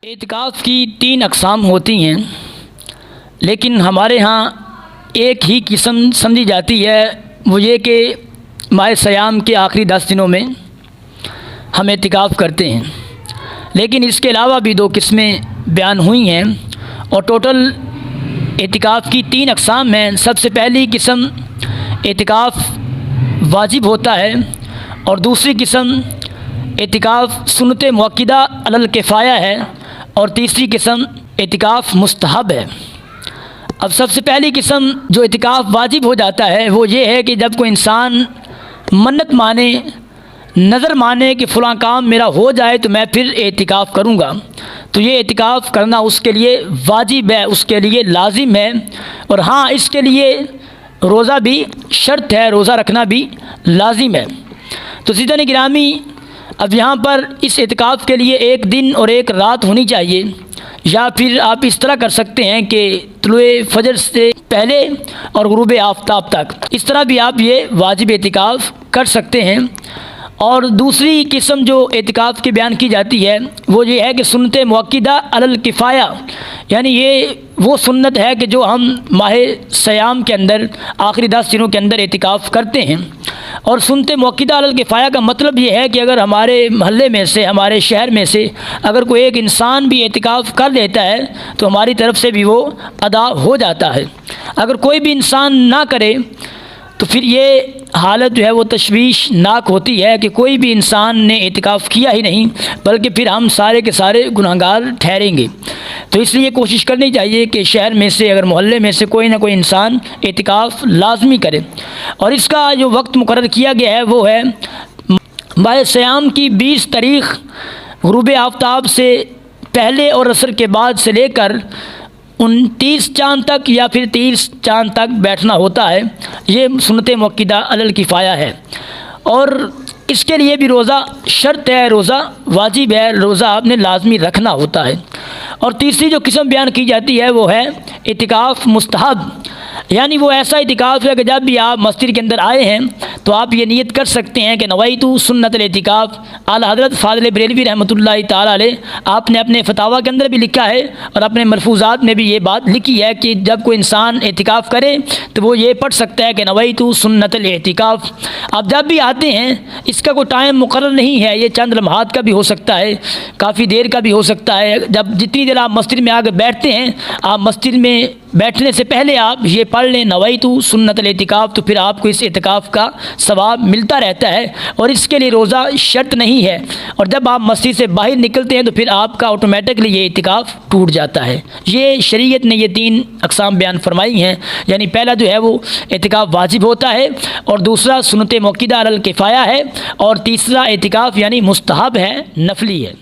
اعتکاف کی 3 اقسام ہوتی ہیں، لیکن ہمارے ہاں ایک ہی قسم سمجھی جاتی ہے، وہ یہ کہ ماہ صیام کے آخری 10 دنوں میں ہم اعتکاف کرتے ہیں۔ لیکن اس کے علاوہ بھی 2 قسمیں بیان ہوئی ہیں اور ٹوٹل اعتکاف کی 3 اقسام ہیں۔ سب سے پہلی قسم اعتکاف واجب ہوتا ہے، اور دوسری قسم اعتکاف سنت مؤکدہ علی الکفایہ ہے، اور تیسری قسم اعتکاف مستحب ہے۔ اب سب سے پہلی قسم جو اعتکاف واجب ہو جاتا ہے وہ یہ ہے کہ جب کوئی انسان منت مانے، نظر مانے کہ فلاں کام میرا ہو جائے تو میں پھر اعتکاف کروں گا، تو یہ اعتکاف کرنا اس کے لیے واجب ہے، اس کے لیے لازم ہے۔ اور ہاں، اس کے لیے روزہ بھی شرط ہے، روزہ رکھنا بھی لازم ہے۔ تو عزیزان گرامی، اب یہاں پر اس اعتکاف کے لیے 1 دن اور 1 رات ہونی چاہیے، یا پھر آپ اس طرح کر سکتے ہیں کہ طلوع فجر سے پہلے اور غروب آفتاب تک، اس طرح بھی آپ یہ واجب اعتکاف کر سکتے ہیں۔ اور دوسری قسم جو اعتکاف کی بیان کی جاتی ہے وہ یہ ہے کہ سنت مؤکدہ علی الکفایہ، یعنی یہ وہ سنت ہے کہ جو ہم ماہ صیام کے اندر آخری 10 دنوں کے اندر اعتکاف کرتے ہیں۔ اور سنت مؤکدہ علی الکفایہ کا مطلب یہ ہے کہ اگر ہمارے محلے میں سے، ہمارے شہر میں سے اگر کوئی ایک انسان بھی اعتکاف کر لیتا ہے تو ہماری طرف سے بھی وہ ادا ہو جاتا ہے۔ اگر کوئی بھی انسان نہ کرے تو پھر یہ حالت جو ہے وہ تشویشناک ہوتی ہے کہ کوئی بھی انسان نے اعتکاف کیا ہی نہیں، بلکہ پھر ہم سارے کے سارے گناہگار ٹھہریں گے۔ تو اس لیے کوشش کرنی چاہیے کہ شہر میں سے، اگر محلے میں سے کوئی نہ کوئی انسان اعتکاف لازمی کرے۔ اور اس کا جو وقت مقرر کیا گیا ہے وہ ہے ماہ صیام کی 20 تاریخ غروب آفتاب سے پہلے اور عصر کے بعد سے لے کر 29 چاند تک یا پھر 30 چاند تک بیٹھنا ہوتا ہے۔ یہ سنت مؤکدہ علی الکفایہ ہے، اور اس کے لیے بھی روزہ شرط ہے، روزہ واجب ہے، روزہ آپ نے لازمی رکھنا ہوتا ہے۔ اور تیسری جو قسم بیان کی جاتی ہے وہ ہے اعتکاف مستحب، یعنی وہ ایسا اعتکاف ہے کہ جب بھی آپ مسجد کے اندر آئے ہیں تو آپ یہ نیت کر سکتے ہیں کہ نویت سنت الاعتکاف۔ اعلیٰ حضرت فاضل بریلوی رحمۃ اللہ تعالیٰ علیہ آپ نے اپنے فتاویٰ کے اندر بھی لکھا ہے اور اپنے ملفوظات میں بھی یہ بات لکھی ہے کہ جب کوئی انسان اعتکاف کرے تو وہ یہ پڑھ سکتا ہے کہ نویت سنت الاعتکاف۔ آپ جب بھی آتے ہیں، اس کا کوئی ٹائم مقرر نہیں ہے، یہ چند لمحات کا بھی ہو سکتا ہے، کافی دیر کا بھی ہو سکتا ہے۔ جب جتنی دیر آپ مسجد میں آ کے بیٹھتے ہیں، آپ مسجد میں بیٹھنے سے پہلے آپ یہ پڑھ لیں نویت سنت الاعتکاف، تو پھر آپ کو اس اعتکاف کا ثواب ملتا رہتا ہے، اور اس کے لیے روزہ شرط نہیں ہے۔ اور جب آپ مسجد سے باہر نکلتے ہیں تو پھر آپ کا آٹومیٹکلی یہ اعتکاف ٹوٹ جاتا ہے۔ یہ شریعت نے یہ 3 اقسام بیان فرمائی ہیں، یعنی پہلا جو ہے وہ اعتکاف واجب ہوتا ہے، اور دوسرا سنت مؤکدہ علی الکفایہ ہے، اور تیسرا اعتکاف یعنی مستحب ہے، نفلی ہے۔